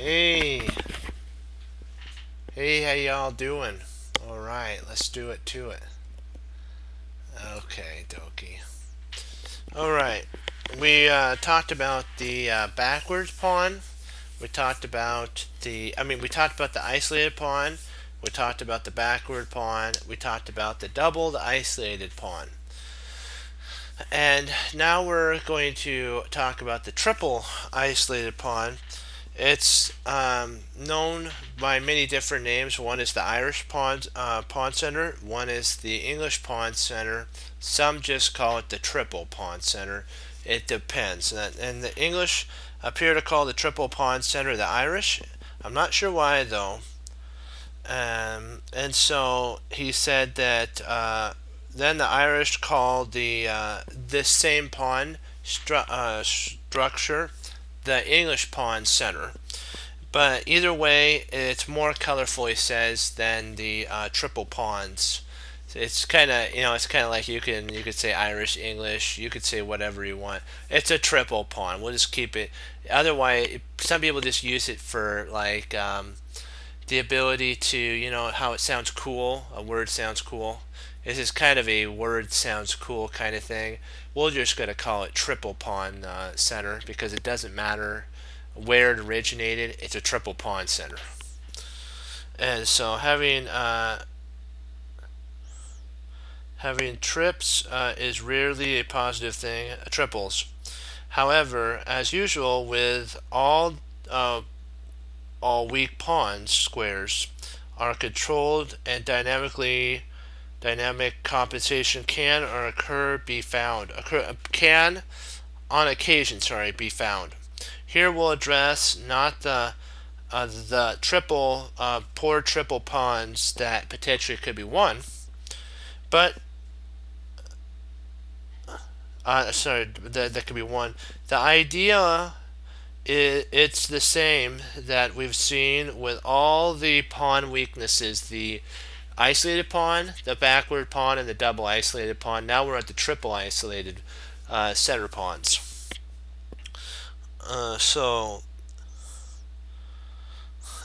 Hey, hey, how y'all doing? All right, let's do it to it. Okay, dokie. All right, we talked about the backwards pawn. We talked about we talked about the isolated pawn. We talked about the backward pawn. We talked about the double, the isolated pawn. And now we're going to talk about the triple isolated pawn. It's known by many different names. One is the Irish pawn center. One is the English pawn center. Some just call it the triple pawn center. It depends. And the English appear to call the triple pawn center the Irish. I'm not sure why though. And so he said that then the Irish called this same pawn structure the English pawn center. But either way, it's more colorful, he says, than the triple pawns. It's kind of it's kind of like you could say Irish, English, you could say whatever you want. It's a triple pawn. We'll just keep it. Otherwise, some people just use it for like the ability to how it sounds cool. A word sounds cool. This is kind of a word sounds cool kind of thing. We're just gonna call it triple pawn center because it doesn't matter where it originated. It's a triple pawn center. And so having trips is rarely a positive thing. Triples, however, as usual with all weak pawns, squares are controlled and dynamic compensation can or can on occasion be found. Here we'll address not the poor triple pawns that potentially could be won, but that could be won. The idea it's the same that we've seen with all the pawn weaknesses: the isolated pawn, the backward pawn, and the double isolated pawn. Now we're at the triple isolated center pawns. So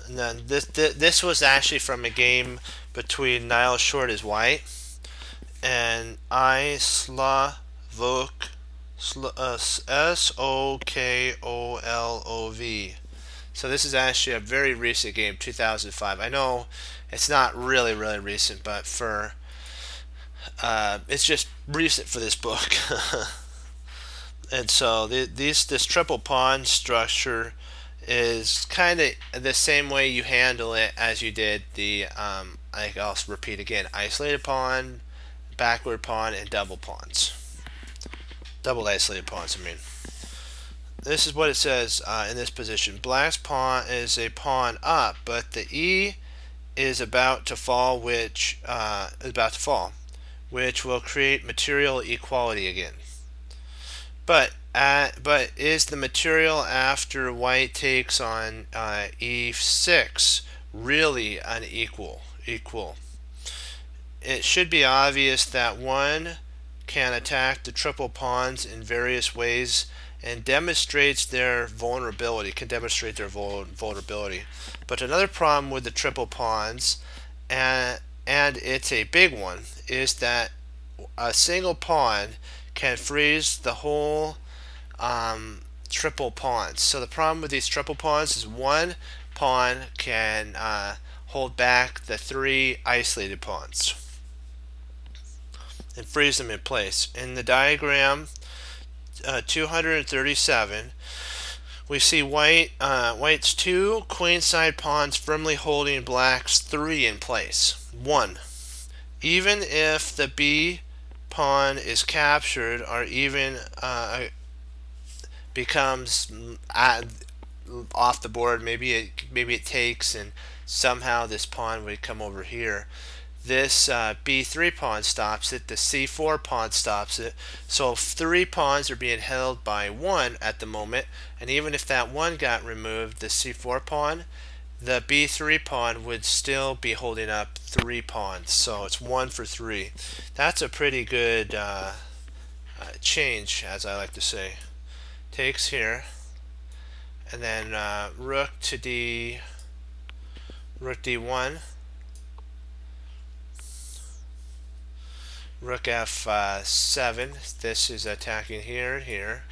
and then this was actually from a game between Niall Short as white and I Slavok Sokolov. So this is actually a very recent game, 2005. I know it's not really recent, but for it's just recent for this book. And so this triple pawn structure is kind of the same way you handle it as you did the I'll repeat again: isolated pawn, backward pawn, and double pawns. Double isolated pawns, I mean. This is what it says in this position. Black's pawn is a pawn up, but the E is about to fall, which will create material equality again. But is the material after white takes on e6 really unequal? Equal. It should be obvious that one can attack the triple pawns in various ways and demonstrates their vulnerability. Can demonstrate their vulnerability. But another problem with the triple pawns, and it's a big one, is that a single pawn can freeze the whole triple pawns. So the problem with these triple pawns is one pawn can hold back the three isolated pawns and freeze them in place. In the diagram 237, we see white's two queenside pawns firmly holding black's three in place. One, even if the B pawn is captured or even becomes off the board, maybe it takes and somehow this pawn would come over here. This B3 pawn stops it, the C4 pawn stops it. So three pawns are being held by one at the moment, and even if that one got removed, the C4 pawn, the B3 pawn would still be holding up three pawns. So it's 1 for 3. That's a pretty good change, as I like to say. Takes here, and then rook d1, rook f7. This is attacking here and here.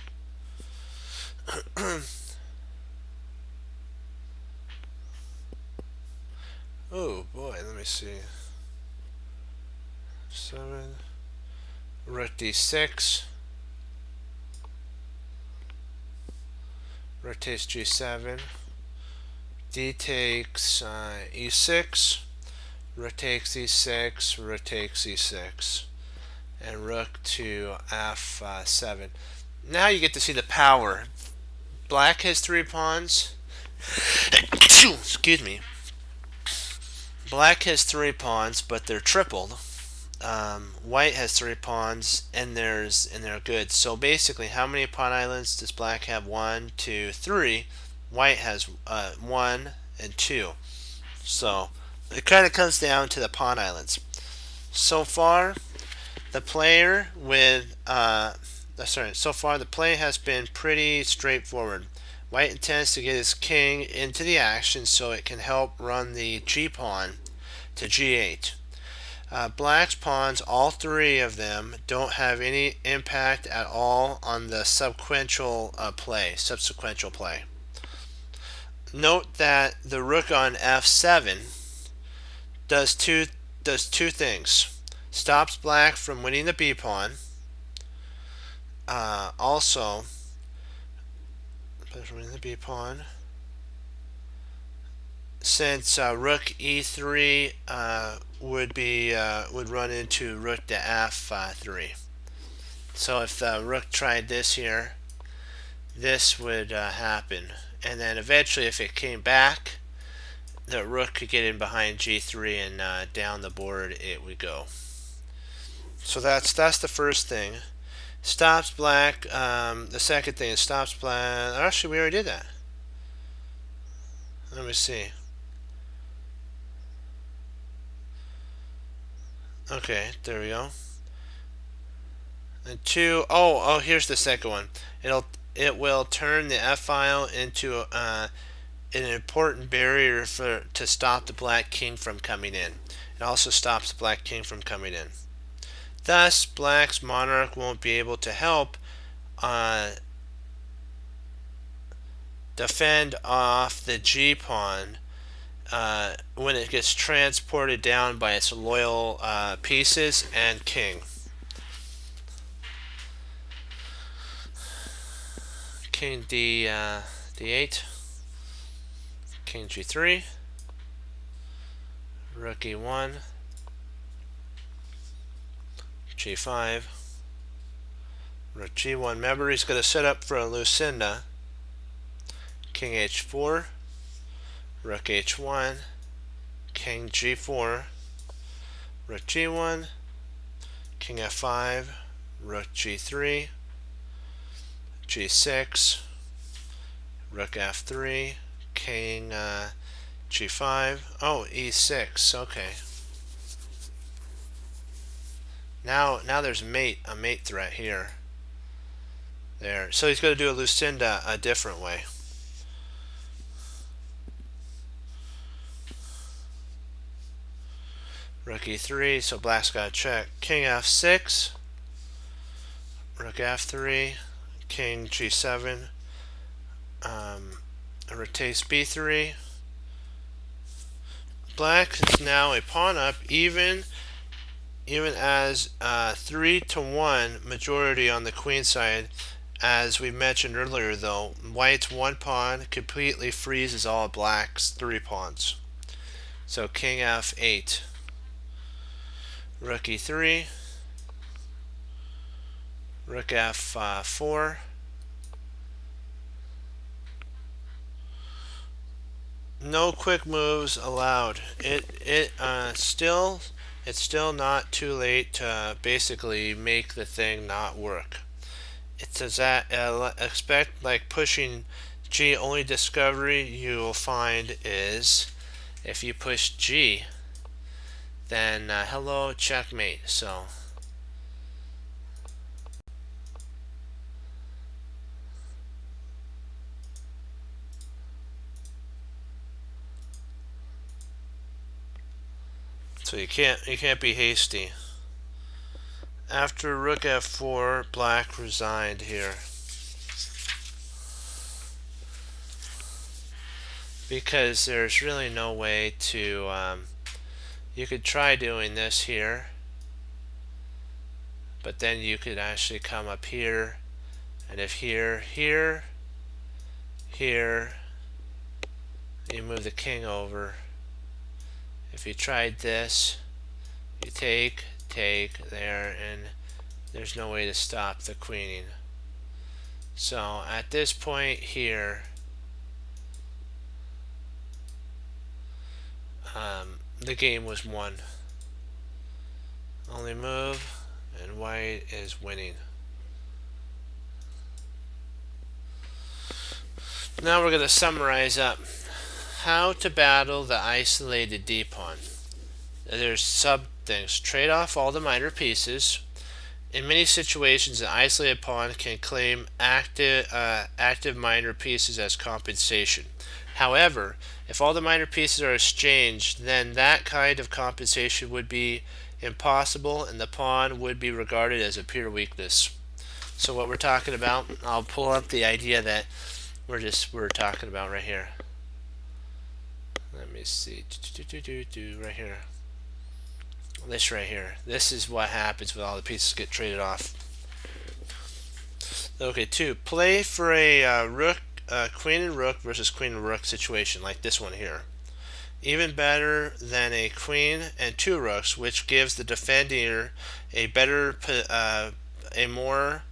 Oh boy, let me see. 7, rook d6, rook takes g7, d takes e6, rook takes e6, rook takes e6, and rook to f7. Now you get to see the power. Black has 3 pawns. Excuse me. Black has 3 pawns, but they're tripled. White has 3 pawns, and they're good. So basically, how many pawn islands does black have? 1, 2, 3. White has 1 and 2. So it kind of comes down to the pawn islands. So far, the player with so far the play has been pretty straightforward. White intends to get his king into the action so it can help run the g pawn to g8. Black's pawns, all 3 of them, don't have any impact at all on the subsequential play. Note that the rook on f7 does two things. Stops black from winning the b pawn. Also, winning the b pawn. Since rook e3 would run into rook to f3. So if the rook tried this here, this would happen, and then eventually, if it came back, the rook could get in behind g3 and down the board it would go. So that's the first thing. Stops black. The second thing is stops black. Actually, we already did that. Let me see. Okay, there we go. And 2. Oh, here's the second one. It will turn the f-file into an important barrier to stop the black king from coming in. It also stops the black king from coming in. Thus, black's monarch won't be able to help defend off the g pawn when it gets transported down by its loyal pieces and king. King d8, king g3, rook e1, g5, rook g1. Remember, he's going to set up for a Lucinda. King h4, rook h1, king g4, rook g1, king f5, rook g3, g6, rook f3, king g5. Oh, e6. Okay. Now there's a mate threat here. There. So he's going to do a Lucinda a different way. Rook e3, so black's got to check. King f6, rook f3, king g7, rook takes b3. Black is now a pawn up, even as 3-1 majority on the queen side. As we mentioned earlier, though, white's 1 pawn completely freezes all black's 3 pawns. So king f8, rook e3, rook f4, no quick moves allowed. It's still not too late to basically make the thing not work. It says that expect like pushing G. Only discovery you will find is if you push G, then hello, checkmate. So So you can't be hasty. After rook f4, black resigned here. Because there's really no way to, you could try doing this here, but then you could actually come up here, and if here, you move the king over. If you tried this, you take there, and there's no way to stop the queening. So at this point here, the game was won. Only move, and white is winning. Now we're going to summarize up how to battle the isolated d-pawn. There's sub things. Trade off all the minor pieces. In many situations, an isolated pawn can claim active minor pieces as compensation. However, if all the minor pieces are exchanged, then that kind of compensation would be impossible, and the pawn would be regarded as a pure weakness. So what we're talking about, I'll pull up the idea that we're talking about right here. Let me see, right here. This right here. This is what happens when all the pieces get traded off. Okay, 2. Play for a queen and rook versus queen and rook situation, like this one here. Even better than a queen and 2 rooks, which gives the defender a more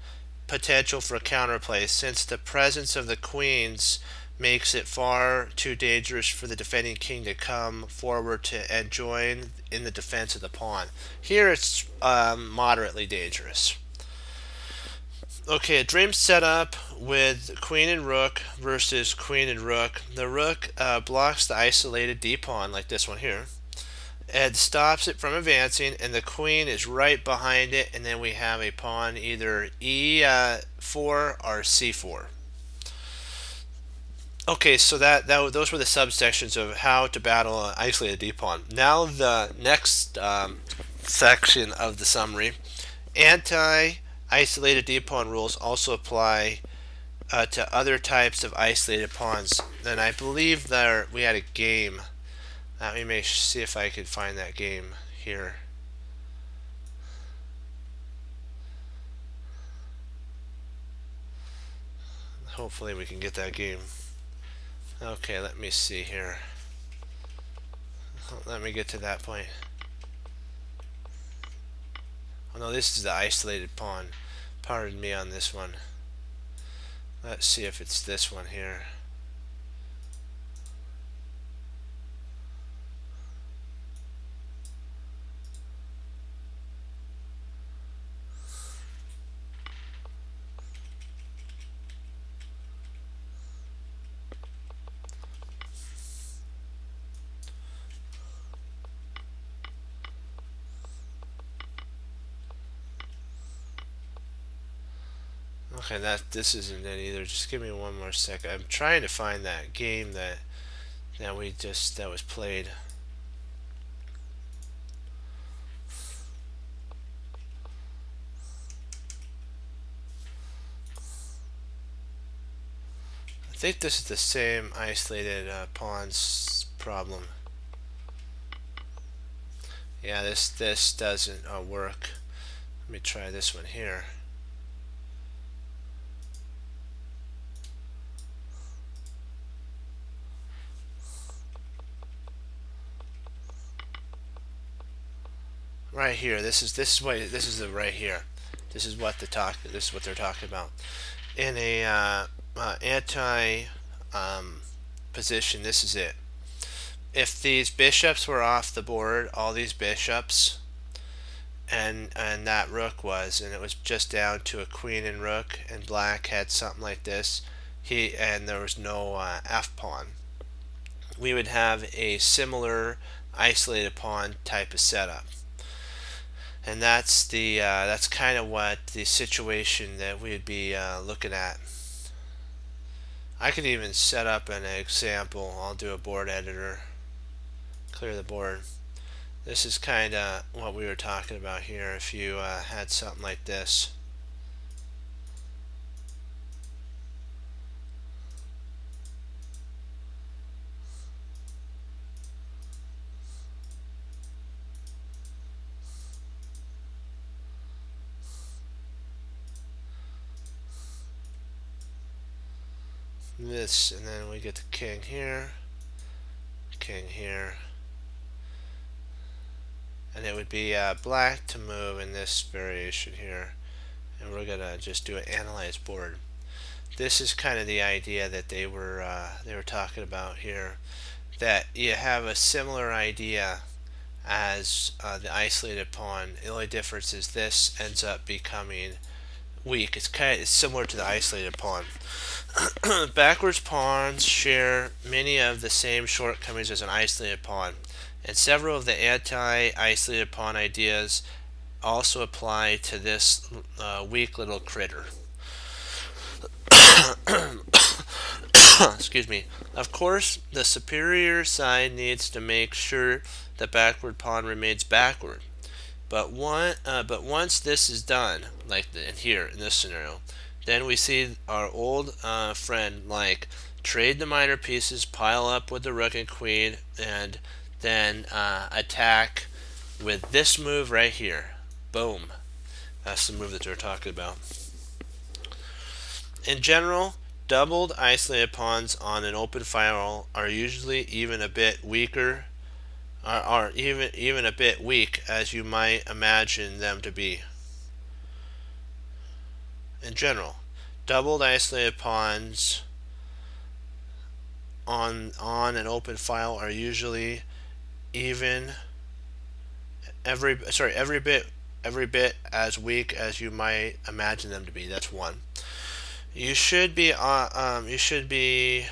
potential for a counterplay, since the presence of the queens makes it far too dangerous for the defending king to come forward and join in the defense of the pawn. Here it's moderately dangerous. Okay, a dream setup with queen and rook versus queen and rook. The rook blocks the isolated d-pawn, like this one here, and stops it from advancing, and the queen is right behind it, and then we have a pawn either e4 or c4. Okay, so those were the subsections of how to battle an isolated d-pawn. Now the next section of the summary. Anti-isolated d-pawn rules also apply to other types of isolated pawns. And I believe that we had a game. Let me see if I could find that game here. Hopefully we can get that game. Okay, let me see here. Let me get to that point. Oh no, this is the isolated pawn. Pardon me on this one. Let's see if it's this one here. Okay, this isn't it either. Just give me one more second. I'm trying to find that game that was played. I think this is the same isolated pawns problem. Yeah, this doesn't work. Let me try this one here. Right here, this is the right here. This is what they're talking about. In a anti position, this is it. If these bishops were off the board, all these bishops, and that rook was, and it was just down to a queen and rook, and black had something like this, and there was no f pawn, we would have a similar isolated pawn type of setup. And that's kind of what the situation that we'd be looking at. I could even set up an example. I'll do a board editor, clear the board, This is kind of what we were talking about here. If you had something like this. This, and then we get the king here, and it would be black to move in this variation here, and we're gonna just do an analyze board. This is kind of the idea that they were talking about here, that you have a similar idea as the isolated pawn. The only difference is this ends up becoming weak. It's similar to the isolated pawn. Backwards pawns share many of the same shortcomings as an isolated pawn, and several of the anti-isolated pawn ideas also apply to this weak little critter. Excuse me. Of course, the superior side needs to make sure the backward pawn remains backward. But once this is done, like here in this scenario, then we see our old friend like trade the minor pieces, pile up with the rook and queen, and then attack with this move right here. Boom. That's the move that they're talking about. In general, doubled isolated pawns on an open file are usually even a bit weaker, are even a bit weak as you might imagine them to be. In general, doubled isolated pawns on an open file are usually even every bit as weak as you might imagine them to be. That's one. You should be observant,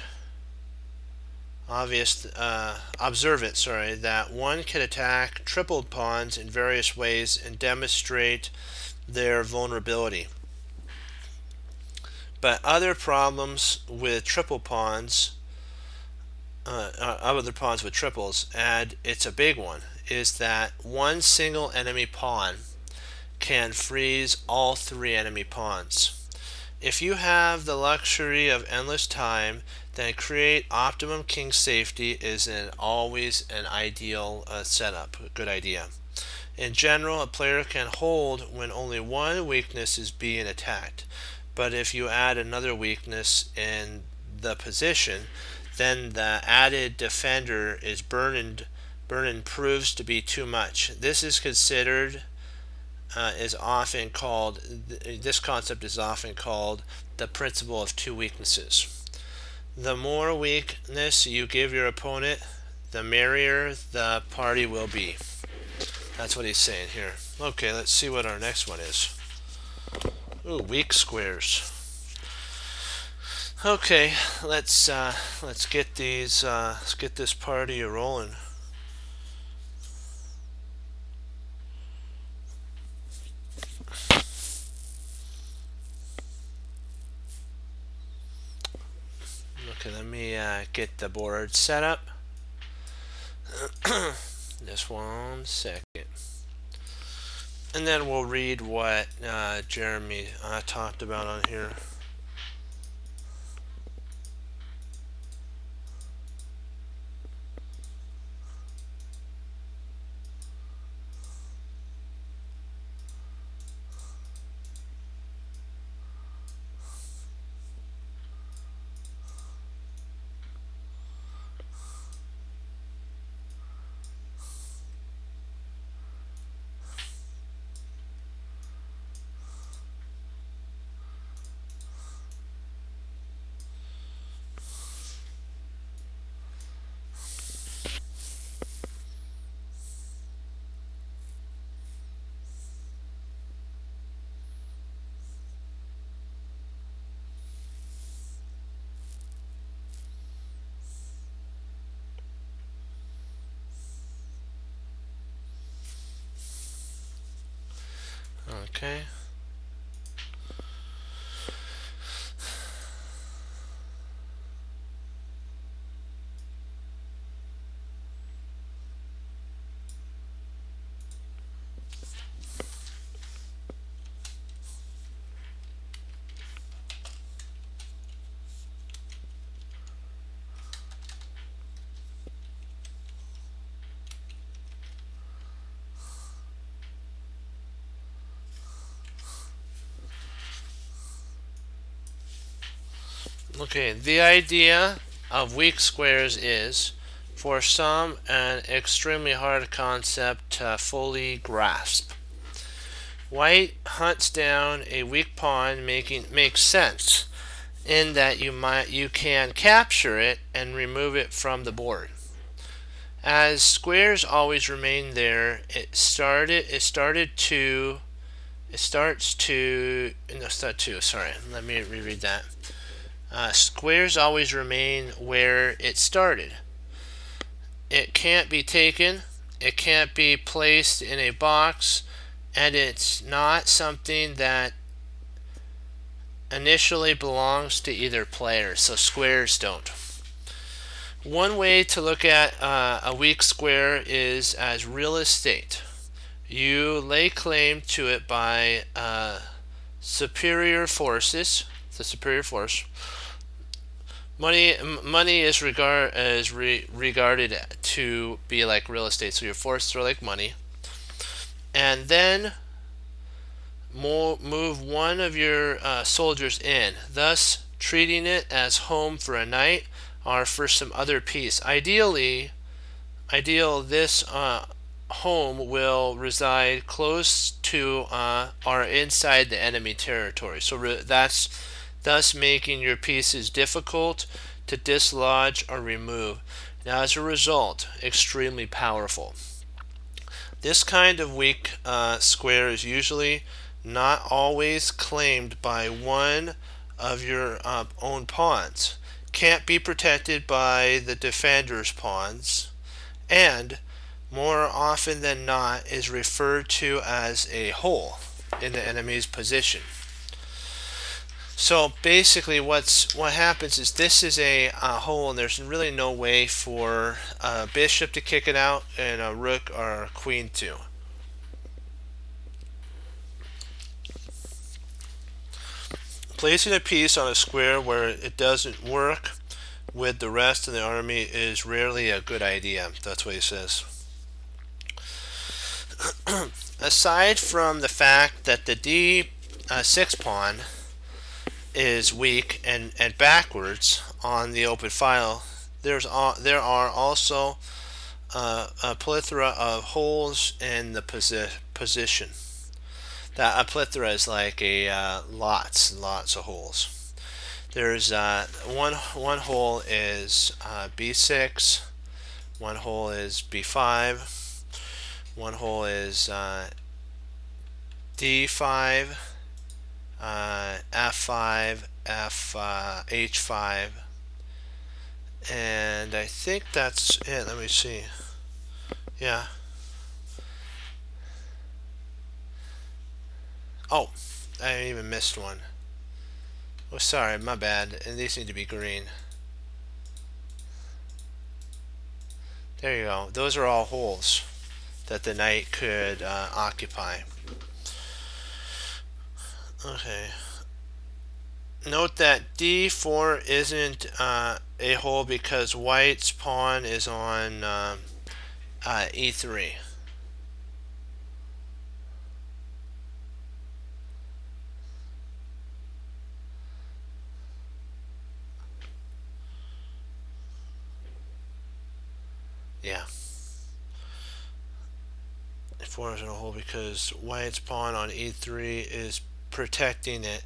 that one can attack tripled pawns in various ways and demonstrate their vulnerability. But other problems with triple pawns, other pawns with triples, and it's a big one, is that one single enemy pawn can freeze all three enemy pawns. If you have the luxury of endless time, then create optimum king safety is always an ideal setup, a good idea. In general, a player can hold when only one weakness is being attacked. But if you add another weakness in the position, then the added defender is burdened proves to be too much. This is considered is often called this concept is often called the principle of two weaknesses. The more weakness you give your opponent, the merrier the party will be. That's what he's saying here. Okay, let's see what our next one is. Ooh, weak squares. Okay, let's get these let's get this party rolling. Okay, let me get the board set up. Just 1 second. And then we'll read what Jeremy talked about on here. Okay. Okay, the idea of weak squares is, for some, an extremely hard concept to fully grasp. White hunts down a weak pawn makes sense in that you can capture it and remove it from the board. As squares always remain there, it starts to no, it's not two, sorry, let me reread that. Squares always remain where it started. It can't be taken, it can't be placed in a box, and it's not something that initially belongs to either player, so squares don't. One way to look at a weak square is as real estate. You lay claim to it by superior forces, the superior force. Money is regarded to be like real estate, so your forces are like money. And then move one of your soldiers in, thus treating it as home for a night or for some other piece. Ideal this home will reside close to or inside the enemy territory. So that's thus making your pieces difficult to dislodge or remove. Now, as a result, extremely powerful. This kind of weak square is usually not always claimed by one of your own pawns, can't be protected by the defender's pawns, and more often than not is referred to as a hole in the enemy's position. So basically what happens is this is a hole, and there's really no way for a bishop to kick it out and a rook or a queen to. Placing a piece on a square where it doesn't work with the rest of the army is rarely a good idea. That's what he says. Aside from the fact that the D6 pawn is weak and backwards on the open file, there are also a plethora of holes in the position. That a plethora is like a lots and lots of holes. There's one hole is B6, one hole is B5, one hole is D5, F5, H5, and I think that's it. Let me see. Yeah. Oh, I even missed one. Oh, sorry, my bad. And these need to be green. There you go. Those are all holes that the knight could occupy. Okay. Note that D4 isn't a hole because white's pawn is on E3. Yeah. E4 isn't a hole because white's pawn on E3 is protecting it.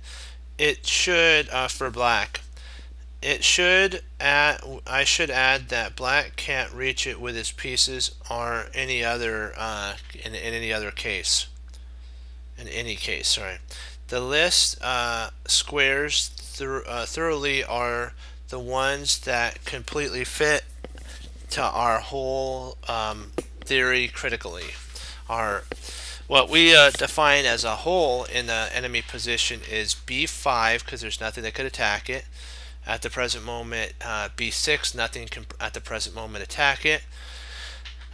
It should, for black, it should I should add that black can't reach it with his pieces or any other in any other case. In any case, sorry. The list squares thoroughly are the ones that completely fit to our whole theory critically. What we define as a hole in the enemy position is B5 because there's nothing that could attack it. At the present moment, B6, nothing can at the present moment attack it.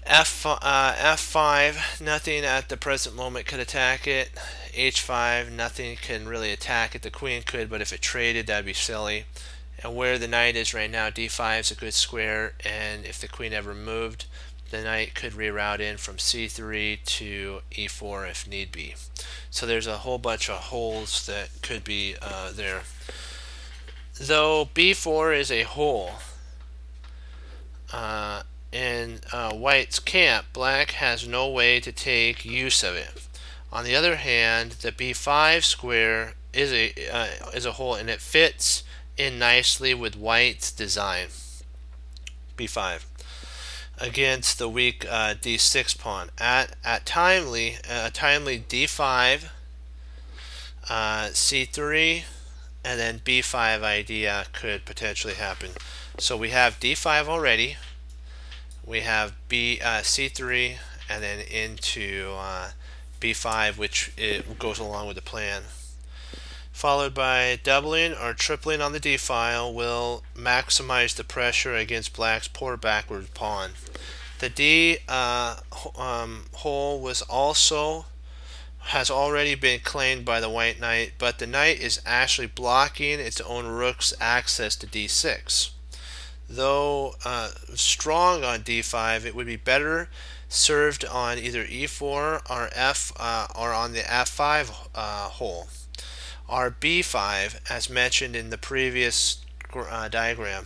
F5, nothing at the present moment could attack it. H5, nothing can really attack it. The queen could, but if it traded, that'd be silly. And where the knight is right now, D5 is a good square, and if the queen ever moved, the knight could reroute in from C3 to E4 if need be. So there's a whole bunch of holes that could be there. Though b4 is a hole in white's camp, black has no way to take use of it. On the other hand, the b5 square is a hole, and it fits in nicely with white's design. b5 against the weak d6 pawn. At timely d5, c3, and then b5 idea could potentially happen. So we have d5 already. We have c3, and then into b5, which it goes along with the plan. Followed by doubling or tripling on the d file will maximize the pressure against black's poor backward pawn. The d hole has already been claimed by the white knight, but the knight is actually blocking its own rook's access to d6. Though strong on d5, it would be better served on either e4 or or on the f5 hole, or b5, as mentioned in the previous diagram,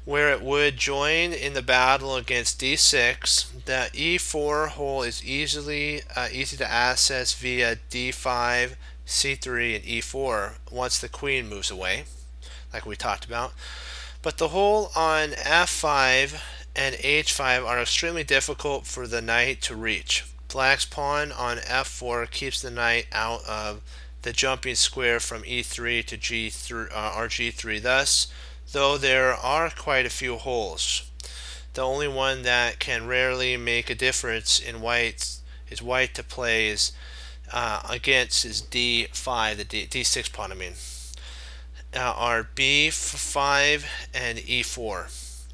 where it would join in the battle against d6. The e4 hole is easy to access via d5, c3, and e4 once the queen moves away, like we talked about. But the hole on f5 and h5 are extremely difficult for the knight to reach. Black's pawn on f4 keeps the knight out of the jumping square from e3 to g3 or g3. Thus, though there are quite a few holes, the only one that can rarely make a difference in white to play is against is d5, the d6 pawn. Are b5 and e4,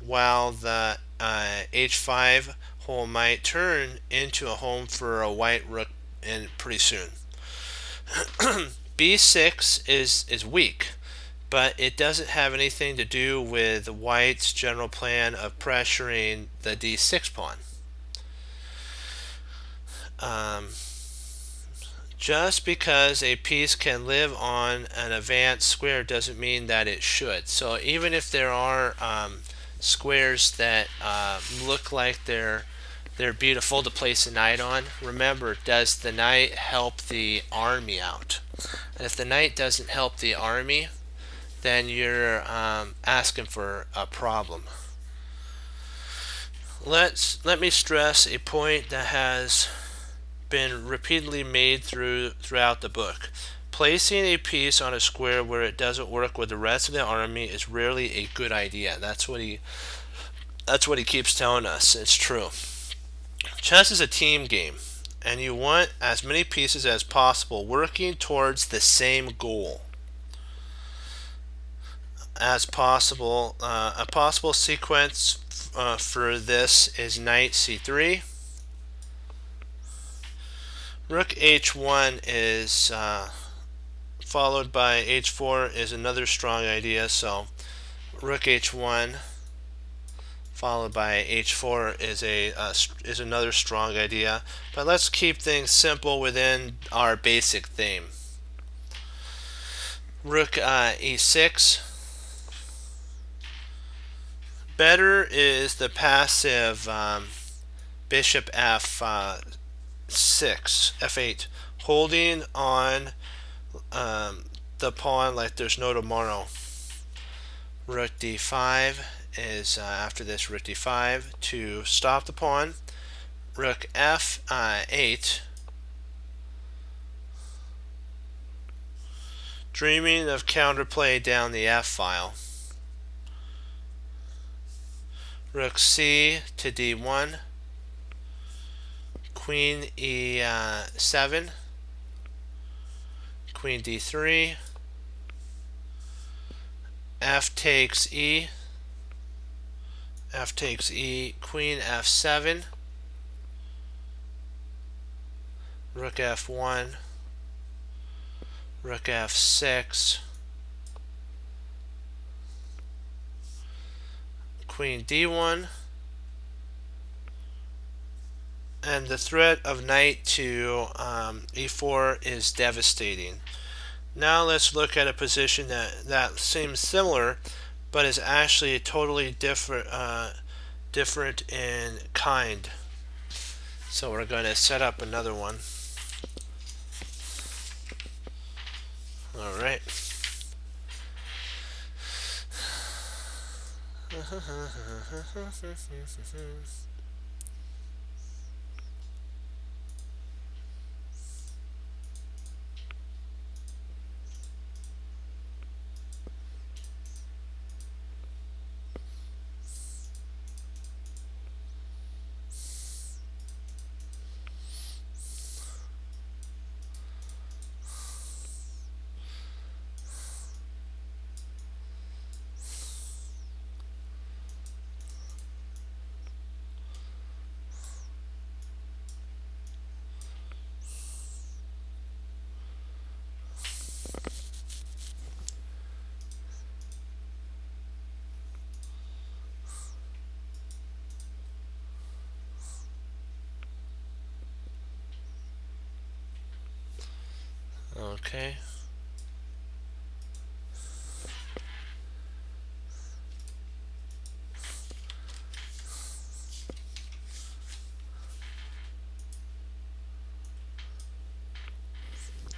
while the h5 hole might turn into a home for a white rook pretty soon. b6 is weak, but it doesn't have anything to do with white's general plan of pressuring the d6 pawn. Just because a piece can live on an advanced square doesn't mean that it should. So even if there are squares that look like they're beautiful to place a knight on, remember, does the knight help the army out? And if the knight doesn't help the army, then you're asking for a problem. Let me stress a point that has been repeatedly made throughout the book. Placing a piece on a square where it doesn't work with the rest of the army is rarely a good idea. That's what he keeps telling us. It's true. Chess is a team game, and you want as many pieces as possible working towards the same goal as possible. A possible sequence for this is knight c3. Rook h1 is followed by h4 is another strong idea. So rook h1 followed by h4 is another strong idea. But let's keep things simple within our basic theme. Rook e6. Better is the passive bishop f6, f8, holding on the pawn like there's no tomorrow. Rook d5 is after this, rook d5 to stop the pawn. Rook f8, dreaming of counterplay down the f file. Rook c to d1, queen e7, queen d3, f takes e, queen f7, rook f1, rook f6, queen d1, and the threat of knight to e4 is devastating. Now let's look at a position that seems similar, but is actually totally different in kind. So we're going to set up another one. All right. Okay.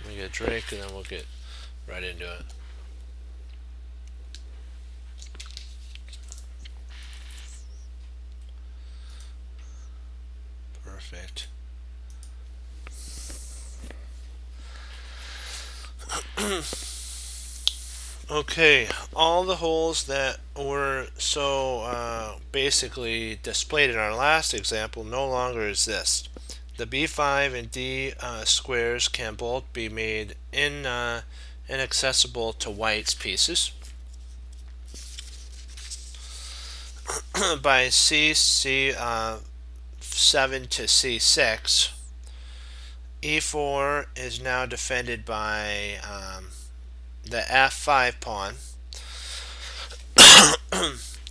We get Drake, and then we'll get right into it. Perfect. Okay, all the holes that were basically displayed in our last example no longer exist. The B5 and D squares can both be made inaccessible to white's pieces by C7 to C6. E4 is now defended by the F5 pawn,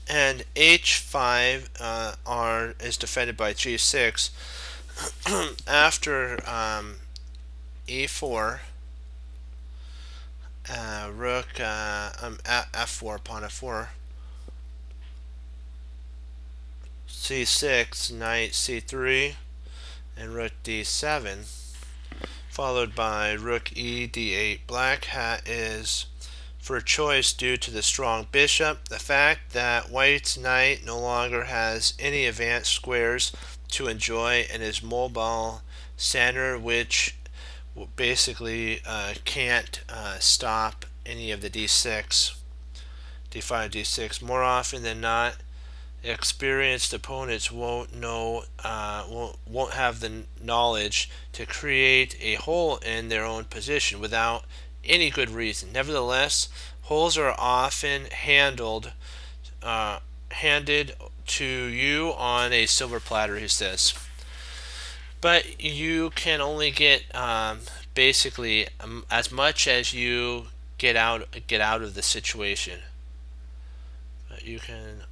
and H5 is defended by G6. After E4, rook F4 pawn F4, C6, knight C3, and rook D7, followed by rook E D8. Black hat is for choice due to the strong bishop, the fact that white's knight no longer has any advanced squares to enjoy, and his mobile center, which basically can't stop any of the d6, d5, d6. More often than not, experienced opponents won't have the knowledge to create a hole in their own position without any good reason. Nevertheless, holes are often handed to you on a silver platter, he says. But you can only get basically as much as you get out of the situation. But you can.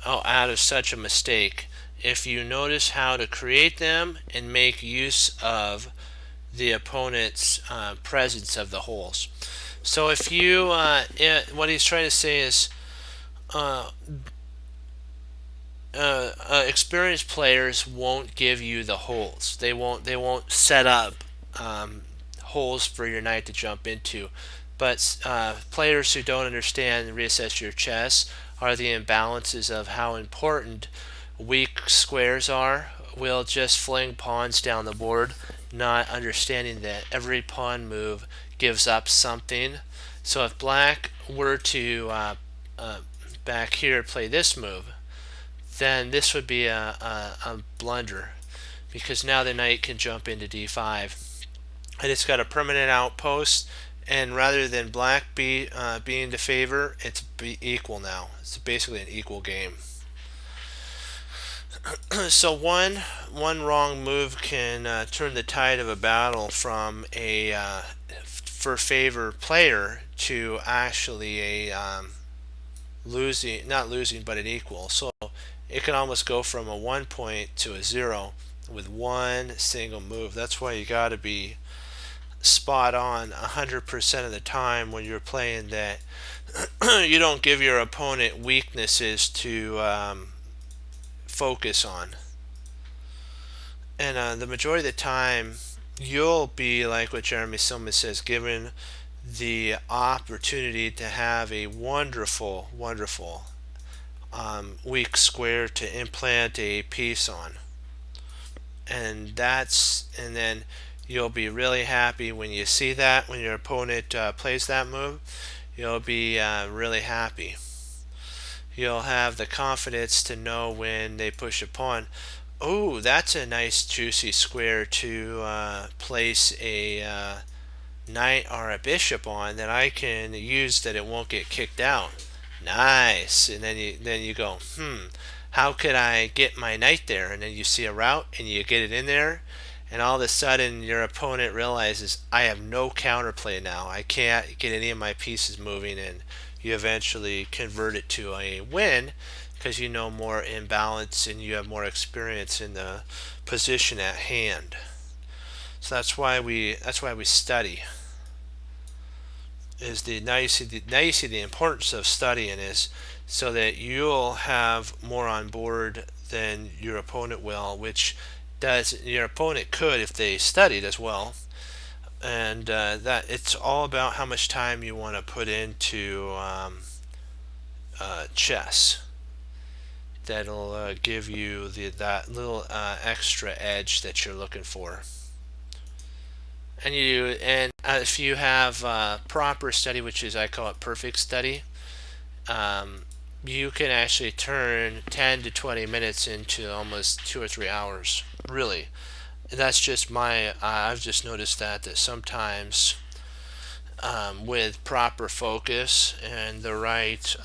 Out of such a mistake. If you notice how to create them and make use of the opponent's presence of the holes. So if you, what he's trying to say is, experienced players won't give you the holes. They won't set up holes for your knight to jump into. But players who don't understand and reassess your chess are the imbalances of how important weak squares are. Will just fling pawns down the board, not understanding that every pawn move gives up something. So if black were to back here play this move, then this would be a blunder, because now the knight can jump into d5, and it's got a permanent outpost, and rather than black being the favor, it's equal now. It's basically an equal game. So one wrong move can turn the tide of a battle from a for favor player to actually a not losing, but an equal. So it can almost go from a 1 point to a 0 with one single move. That's why you got to be spot on 100% of the time when you're playing, that you don't give your opponent weaknesses to focus on. And the majority of the time, you'll be like what Jeremy Silman says, given the opportunity to have a wonderful, wonderful weak square to implant a piece on. And then you'll be really happy when you see that, when your opponent plays that move. You'll be really happy. You'll have the confidence to know when they push a pawn, oh, that's a nice juicy square to place a knight or a bishop on that I can use, that it won't get kicked out. Nice. And then you go, how could I get my knight there? And then you see a route and you get it in there, and all of a sudden your opponent realizes, I have no counterplay now. I can't get any of my pieces moving, and you eventually convert it to a win because you know more imbalance and you have more experience in the position at hand. So that's why we study. Is the importance of studying is so that you'll have more on board than your opponent will, which does your opponent could if they studied as well. And that it's all about how much time you want to put into chess. That'll give you that little extra edge that you're looking for. And if you have proper study, which is, I call it perfect study, you can actually turn 10 to 20 minutes into almost 2 or 3 hours. Really, that's just I've just noticed that sometimes with proper focus and the right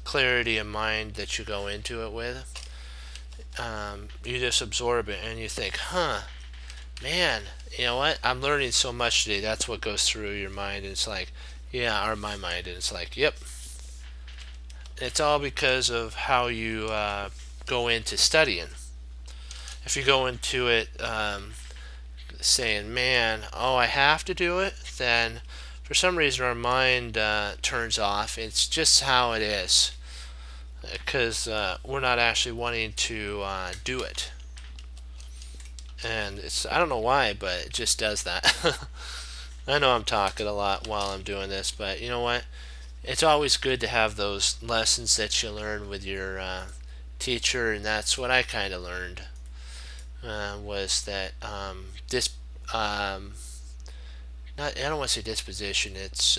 clarity of mind that you go into it with, you just absorb it and you think, man, you know what? I'm learning so much today. That's what goes through your mind. And it's like, yeah, or my mind. And it's like, yep. It's all because of how you go into studying. If you go into it saying, man, oh, I have to do it, then for some reason our mind turns off. It's just how it is. Because we're not actually wanting to do it. And I don't know why, but it just does that. I know I'm talking a lot while I'm doing this, but you know what? It's always good to have those lessons that you learn with your teacher, and that's what I kind of learned, was that this, not, I don't want to say disposition, it's,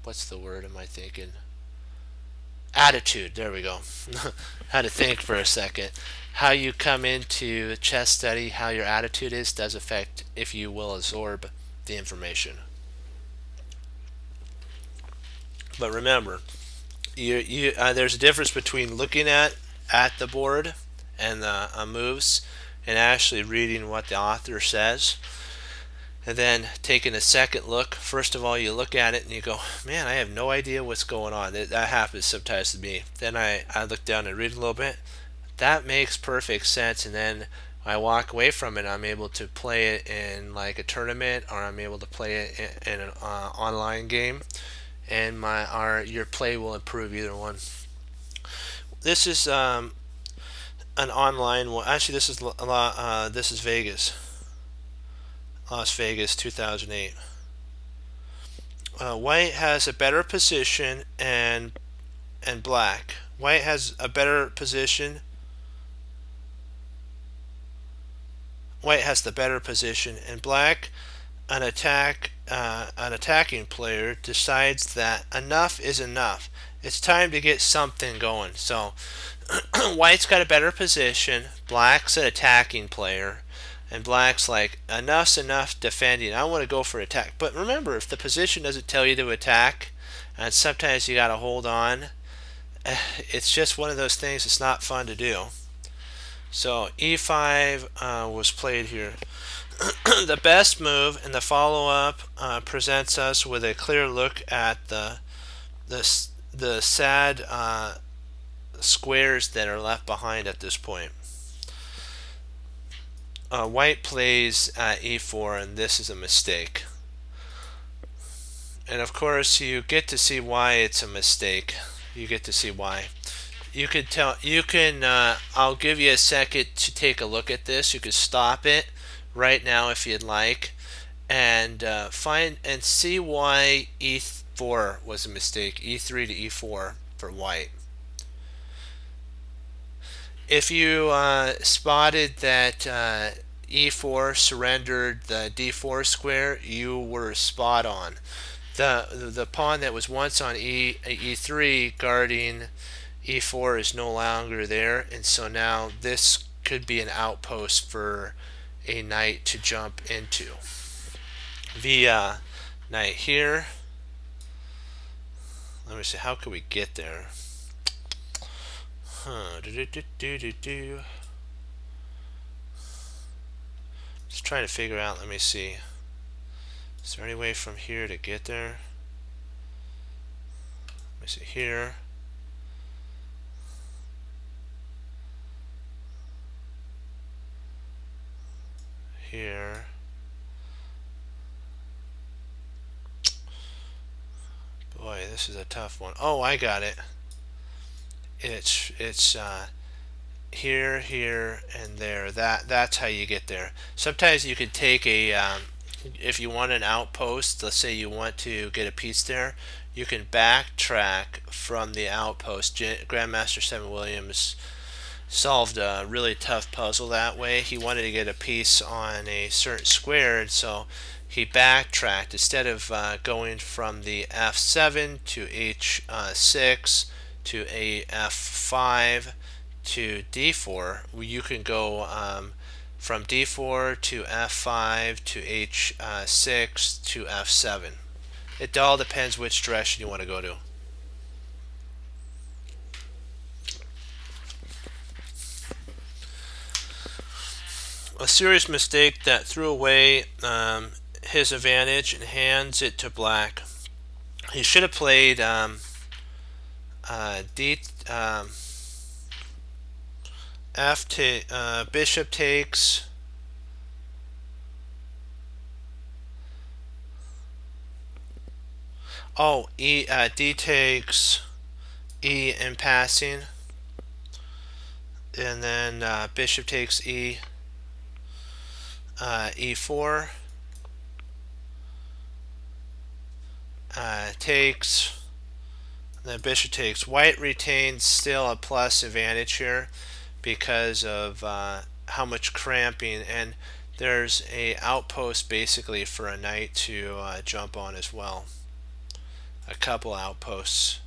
what's the word am I thinking? Attitude, there we go. Had to think for a second. How you come into chess study, how your attitude is, does affect if you will absorb the information. But remember, there's a difference between looking at the board and the moves and actually reading what the author says, and then taking a second look. First of all, you look at it and you go, man, I have no idea what's going on. That happens sometimes to me. Then I look down and read a little bit. That makes perfect sense, and then I walk away from it. I'm able to play it in like a tournament, or I'm able to play it in an online game, and your play will improve, either one. This is an online one. Actually, this is Vegas, Las Vegas, 2008. White has a better position, and black. White has a better position. White has the better position, and black, an attacking player, decides that enough is enough. It's time to get something going. So white's got a better position, black's an attacking player, and black's like, enough's enough defending. I want to go for attack. But remember, if the position doesn't tell you to attack, and sometimes you got to hold on, it's just one of those things. It's not fun to do. So e5 was played here. The best move in the follow-up presents us with a clear look at the sad squares that are left behind at this point. white plays e4, and this is a mistake. And of course, you get to see why it's a mistake. You get to see why. You can tell. You can. I'll give you a second to take a look at this. You can stop it right now if you'd like, and find and see why e4 was a mistake. E3 to e4 for white. If you spotted that e4 surrendered the d4 square, you were spot on. The pawn that was once on e3 guarding e4 is no longer there, and so now this could be an outpost for a knight to jump into. The knight here. Let me see, how could we get there? Just trying to figure out, let me see. Is there any way from here to get there? Let me see here. Here. Boy, this is a tough one. Oh, I got it. It's here, here, and there. That's how you get there. Sometimes you could take a if you want an outpost. Let's say you want to get a piece there. You can backtrack from the outpost. Grandmaster Seven Williams solved a really tough puzzle that way. He wanted to get a piece on a certain square, and so he backtracked instead of going from the f7 to h6 to a f5 to d4. You can go from d4 to f5 to h6 to f7. It all depends which direction you want to go to. A serious mistake that threw away his advantage and hands it to black. He should have played bishop takes. Oh, d takes e in passing, and then bishop takes e. E4 takes, then bishop takes. White retains still a plus advantage here because of how much cramping, and there's a outpost basically for a knight to jump on as well. A couple outposts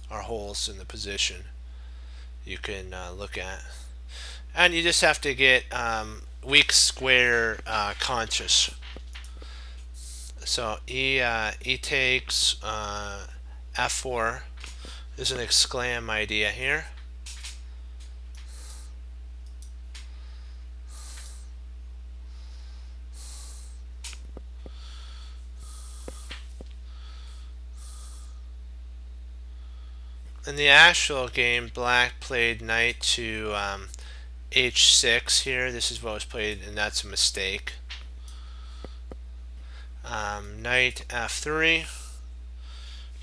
are holes in the position you can look at, and you just have to get weak square conscious. So e takes f4 is an exclam idea here. In the actual game, black played knight to h6 here. This is what was played, and that's a mistake. Knight f3,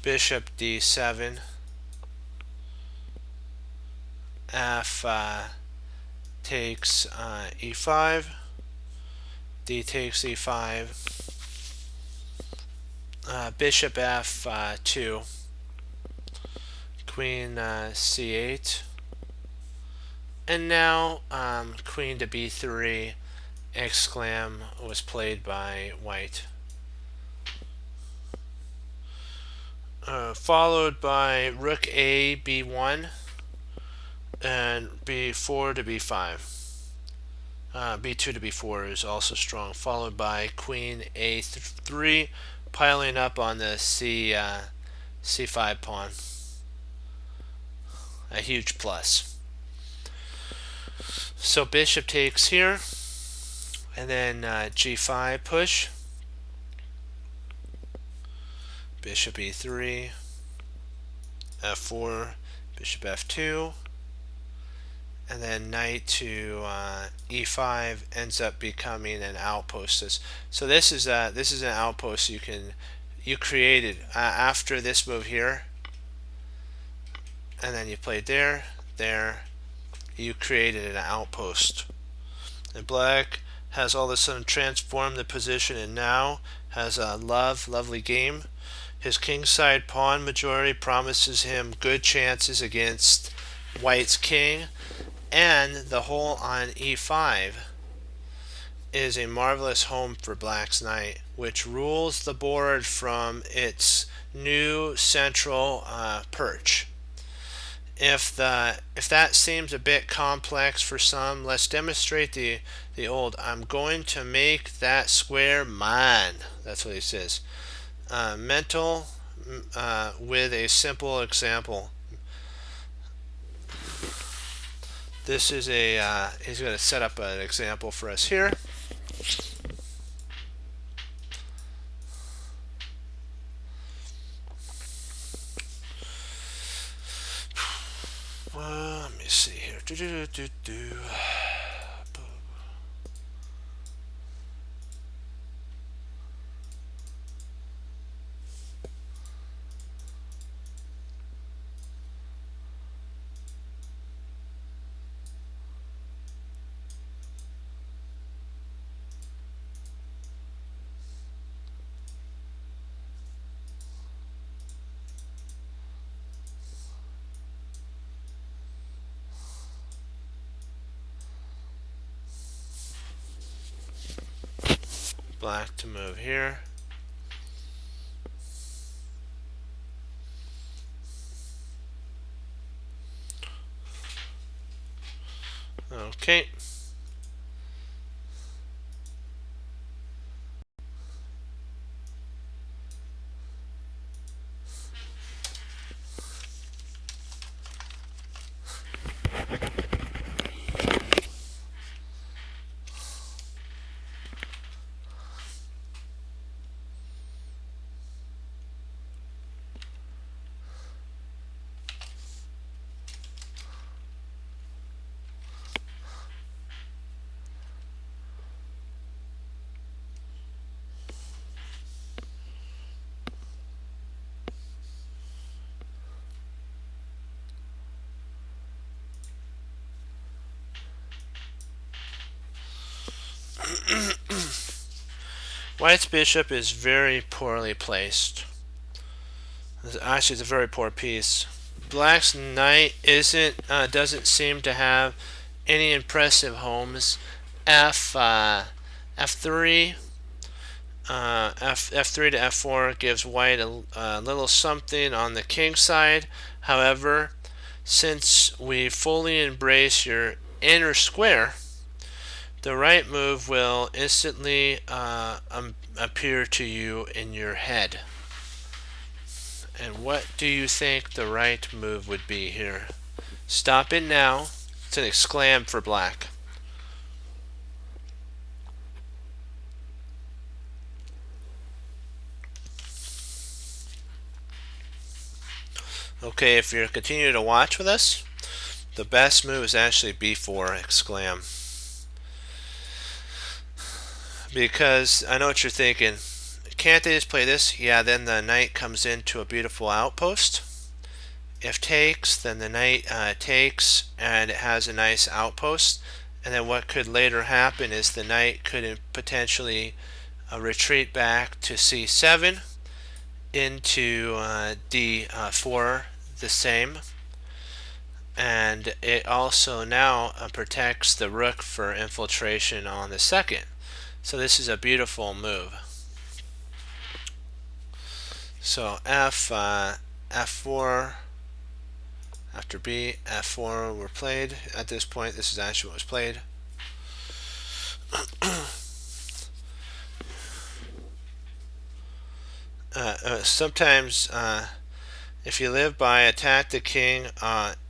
bishop d7, f takes e5, d takes e5, bishop f2, queen c8, and now queen to b3 exclam was played by white. Followed by rook a b1 and b4 to b5. b2 to b4 is also strong, followed by queen a3 piling up on the c5 pawn. A huge plus. So bishop takes here, and then g5 push, bishop e3, f4, bishop f2, and then knight to e5 ends up becoming an outpost. So this is an outpost you created after this move here, and then you played there, you created an outpost. And black has all of a sudden transformed the position and now has a lovely game. His kingside pawn majority promises him good chances against white's king, and the hole on e5 is a marvelous home for black's knight, which rules the board from its new central perch. If that seems a bit complex for some, let's demonstrate the old "I'm going to make that square mine." That's what he says. Mental with a simple example. This is he's going to set up an example for us here. Let me see here. Black to move here. Okay. White's bishop is very poorly placed. Actually, it's a very poor piece. Black's knight doesn't seem to have any impressive homes. F3 F3 to F4 gives white a little something on the king side. However, since we fully embrace your inner square, the right move will instantly appear to you in your head. And what do you think the right move would be here? Stop it now. It's an exclam for black. Okay, if you're continuing to watch with us, the best move is actually b4 exclam. Because I know what you're thinking. Can't they just play this? Yeah, then the knight comes into a beautiful outpost. If takes, then the knight takes, and it has a nice outpost. And then what could later happen is the knight could potentially retreat back to c7 into d4, the same. And it also now protects the rook for infiltration on the second. So this is a beautiful move. So F4 after B, F4 were played. At this point, this is actually what was played. Sometimes if you live by attack the king,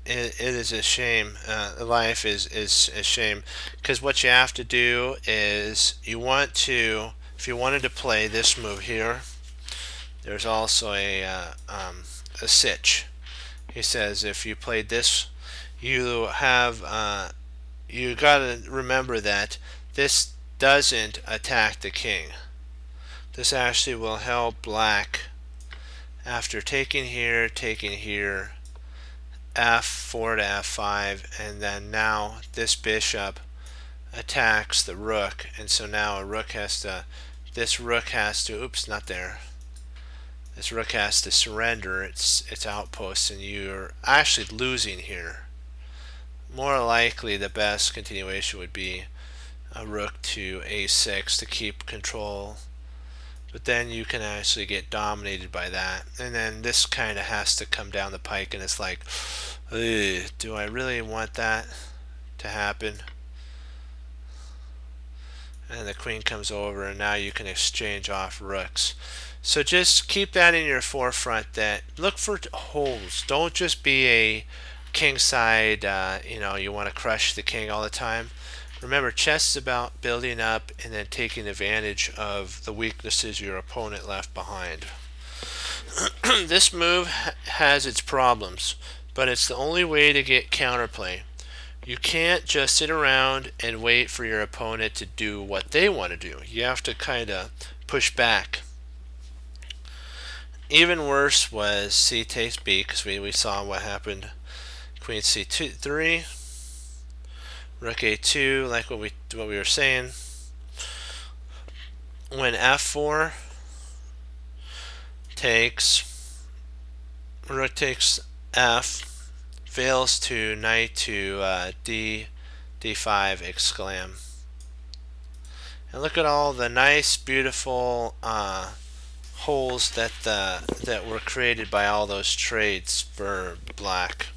it is a shame. Life is a shame, because what you have to do is if you wanted to play this move here, there's also a sitch. He says if you played this, you have you gotta remember that this doesn't attack the king. This actually will help black after taking here, f4 to f5, and then now this bishop attacks the rook, and so now this rook has to, oops, not there. This rook has to surrender its outposts, and you're actually losing here. More likely, the best continuation would be a rook to a6 to keep control, but then you can actually get dominated by that, and then this kind of has to come down the pike, and it's like, do I really want that to happen? And the queen comes over, and now you can exchange off rooks. So just keep that in your forefront, that look for holes. Don't just be a king side, you want to crush the king all the time. Remember, chess is about building up and then taking advantage of the weaknesses your opponent left behind. This move has its problems, but it's the only way to get counterplay. You can't just sit around and wait for your opponent to do what they want to do. You have to kind of push back. Even worse was c takes b, because we saw what happened. Queen c3, rook a2, like what we were saying. When f4 takes, rook takes f, fails to knight to d5 exclam. And look at all the nice, beautiful holes that were created by all those trades for black.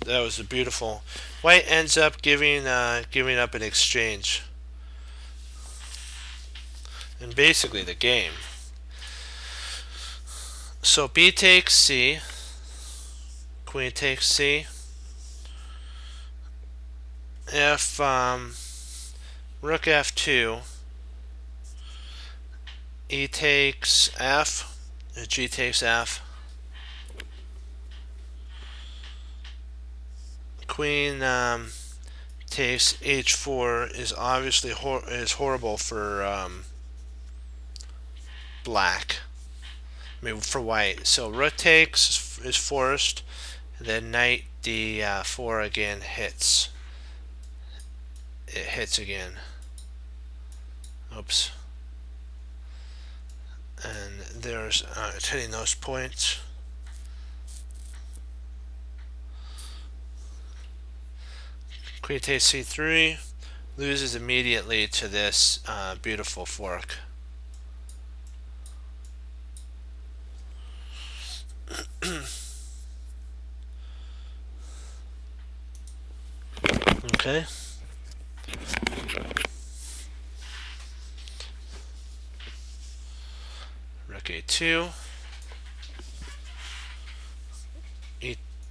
That was a beautiful. White ends up giving up an exchange, and basically the game. So b takes c, queen takes c. If rook f2, e takes f, g takes f. Queen takes h4 is obviously horrible for black. I mean, for white. So rook takes is forced, and then knight d4 again hits. It hits again. Oops. And there's it's hitting those points. Queen takes c3, loses immediately to this beautiful fork. Okay. Rook a2.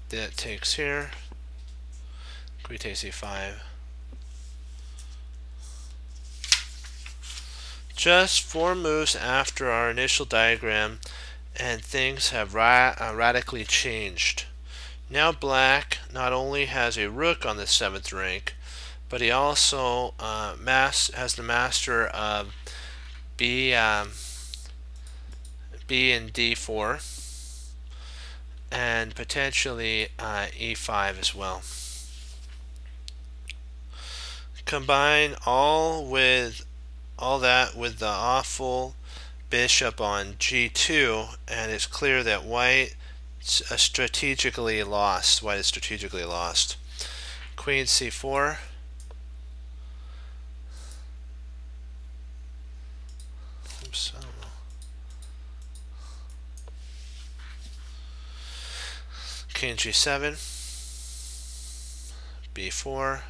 That takes here. Queen takes e5. Just 4 moves after our initial diagram, and things have radically changed. Now black not only has a rook on the 7th rank, but he also has the master of b and d4, and potentially e5 as well. Combine all that with the awful bishop on g2, and it's clear that white is strategically lost. White is strategically lost. Queen c4. Oops, I don't know. King g7. b4.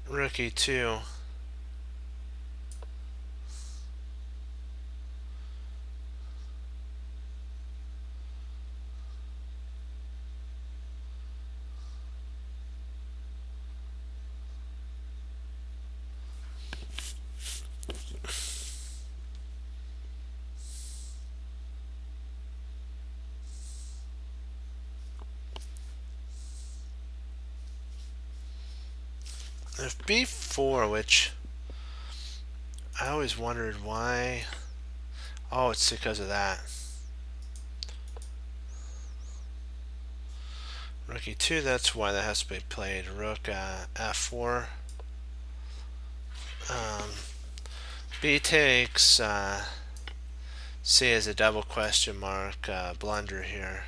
Rook e2. If b4, which I always wondered why. Oh, it's because of that. Rook e2, that's why that has to be played. Rook f4. B takes C as a double question mark blunder here,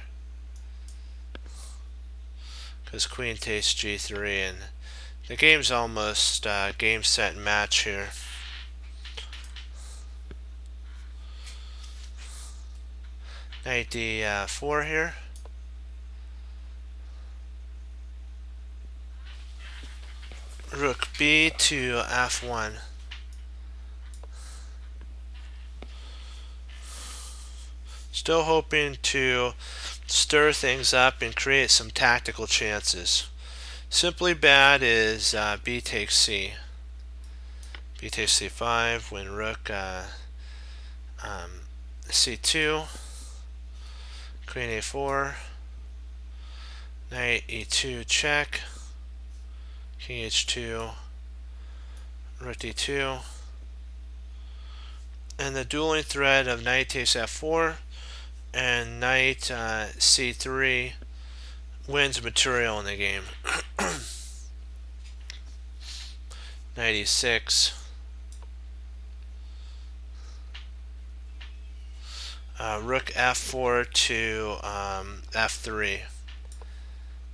because queen takes g3, and the game's almost game, set, and match here. Knight d4 here. Rook b to f1. Still hoping to stir things up and create some tactical chances. Simply bad is b takes c. B takes c5 when rook c2, queen a4, knight e2 check, king h2, rook d2, and the dueling threat of knight takes f4 and knight c3 wins material in the game. Knight e6, rook f4 to f3.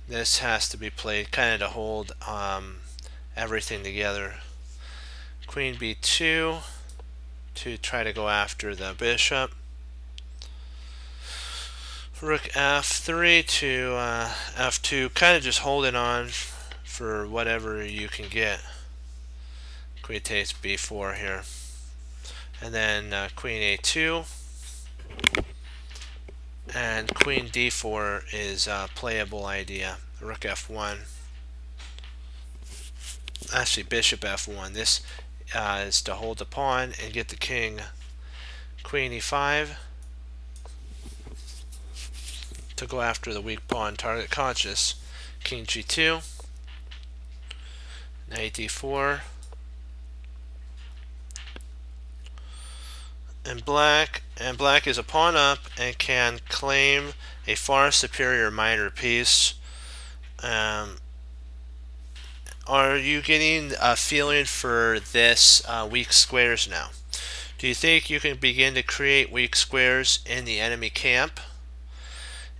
This has to be played kind of to hold everything together. Queen b2 to try to go after the bishop. Rook f3 to f2, kind of just holding on for whatever you can get. Queen takes b4 here, and then queen a2, and queen d4 is a playable idea. Rook f1, actually bishop f1. This is to hold the pawn and get the king. Queen e5 to go after the weak pawn, target conscious. King g2, knight d4, and black is a pawn up and can claim a far superior minor piece. Are you getting a feeling for this weak squares now? Do you think you can begin to create weak squares in the enemy camp?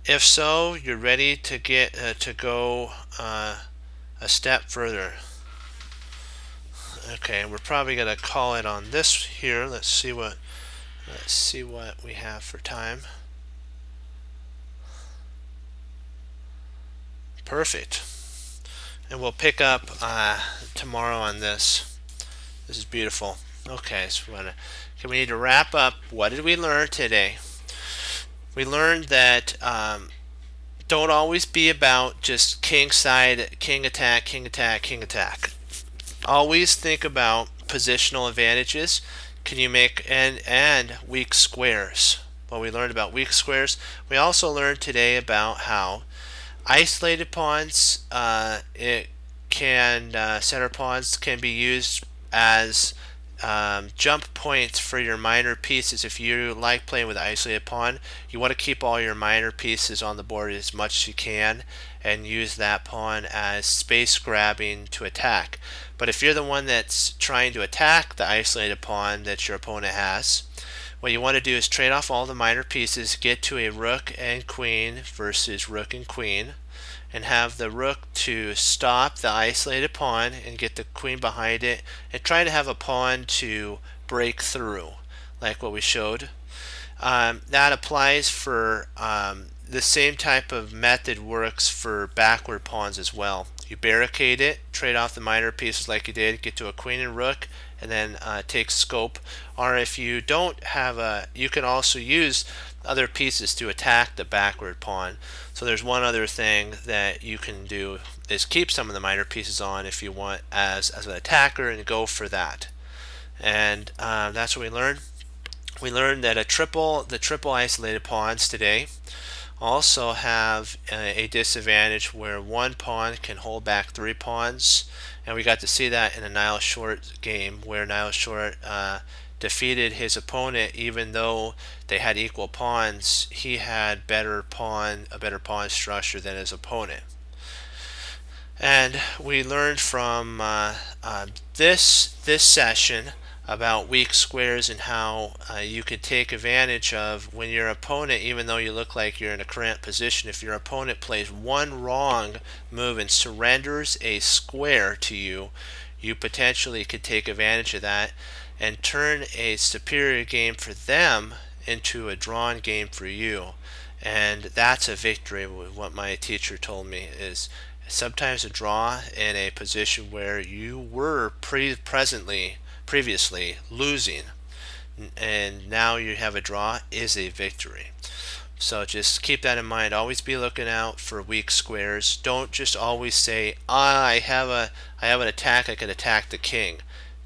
If so, you're ready to get to go a step further. Okay, we're probably gonna call it on this here. Let's see what we have for time. Perfect. And we'll pick up tomorrow on this. This is beautiful. Okay, so we need to wrap up. What did we learn today? We learned that don't always be about just king side, king attack, king attack, king attack. Always think about positional advantages. Can you make and weak squares? Well, we learned about weak squares. We also learned today about how isolated pawns, center pawns can be used as jump points for your minor pieces. If you like playing with an isolated pawn, you want to keep all your minor pieces on the board as much as you can and use that pawn as space grabbing to attack. But if you're the one that's trying to attack the isolated pawn that your opponent has, what you want to do is trade off all the minor pieces, get to a rook and queen versus rook and queen, and have the rook to stop the isolated pawn and get the queen behind it, and try to have a pawn to break through, like what we showed. That applies for the same type of method works for backward pawns as well. You barricade it, trade off the minor pieces like you did, get to a queen and rook, and then take scope. Or if you don't have you can also use other pieces to attack the backward pawn. So there's one other thing that you can do is keep some of the minor pieces on if you want as an attacker, and go for that. And that's what we learned. We learned that the triple isolated pawns today. also have a disadvantage where one pawn can hold back 3 pawns, and we got to see that in a Niall Short game where Niall Short defeated his opponent. Even though they had equal pawns, he had a better pawn structure than his opponent. And we learned from this session about weak squares and how you could take advantage of when your opponent, even though you look like you're in a cramped position, if your opponent plays one wrong move and surrenders a square to you, you potentially could take advantage of that and turn a superior game for them into a drawn game for you. And that's a victory. What my teacher told me is sometimes a draw in a position where you were previously losing and now you have a draw is a victory. So just keep that in mind. Always be looking out for weak squares. Don't just always say, I have an attack, I can attack the king.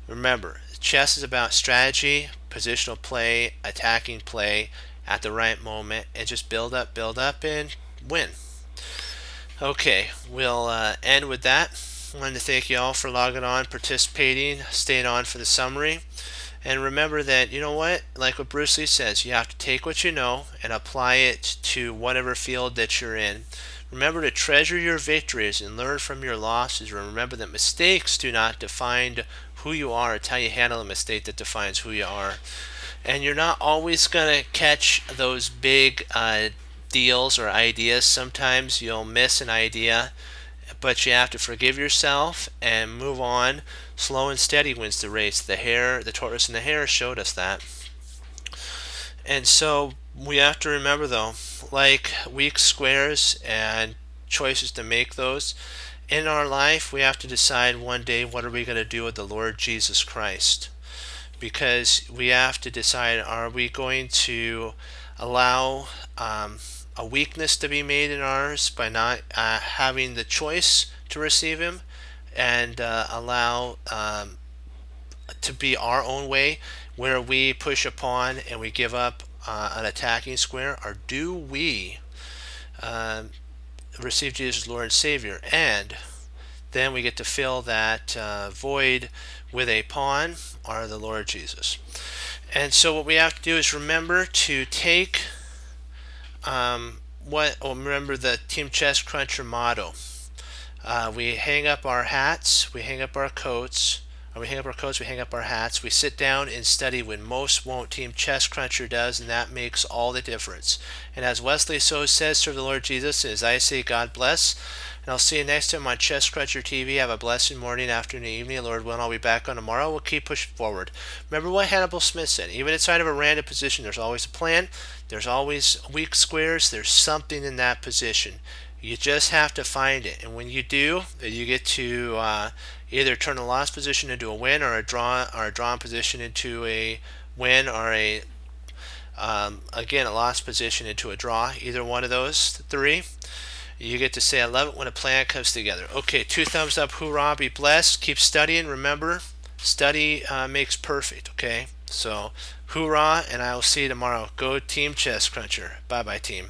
Remember, chess is about strategy, positional play, attacking play at the right moment, and just build up, and win. Okay, we'll end with that. I wanted to thank you all for logging on, participating, staying on for the summary. And remember that, you know what, like what Bruce Lee says, you have to take what you know and apply it to whatever field that you're in. Remember to treasure your victories and learn from your losses. Remember that mistakes do not define who you are. It's how you handle a mistake that defines who you are. And you're not always going to catch those big deals or ideas. Sometimes you'll miss an idea, but you have to forgive yourself and move on. Slow and steady wins the race. The tortoise and the hare showed us that. And so we have to remember, though, like weak squares and choices to make those in our life, we have to decide one day, what are we going to do with the Lord Jesus Christ? Because we have to decide, are we going to allow a weakness to be made in ours by not having the choice to receive him, and allow to be our own way where we push a pawn and we give up an attacking square? Or do we receive Jesus as Lord and Savior, and then we get to fill that void with a pawn or the Lord Jesus? And so what we have to do is remember to take remember the Team Chess Cruncher motto. We hang up our hats, we hang up our coats, we hang up our hats. We sit down and study when most won't. Team Chess Cruncher does, and that makes all the difference. And as Wesley so says, serve the Lord Jesus. And as I say, God bless. And I'll see you next time on Chess Cruncher TV. Have a blessed morning, afternoon, evening. Lord willing, I'll be back on tomorrow. We'll keep pushing forward. Remember what Hannibal Smith said. Even inside of a random position, there's always a plan. There's always weak squares. There's something in that position. You just have to find it. And when you do, you get to either turn a lost position into a win, or a drawn position into a win, or again, a lost position into a draw. Either one of those three. You get to say, I love it when a plan comes together. Okay, 2 thumbs up, hoorah, be blessed. Keep studying. Remember, study makes perfect, okay? So, hoorah, and I will see you tomorrow. Go Team Chess Cruncher. Bye-bye, team.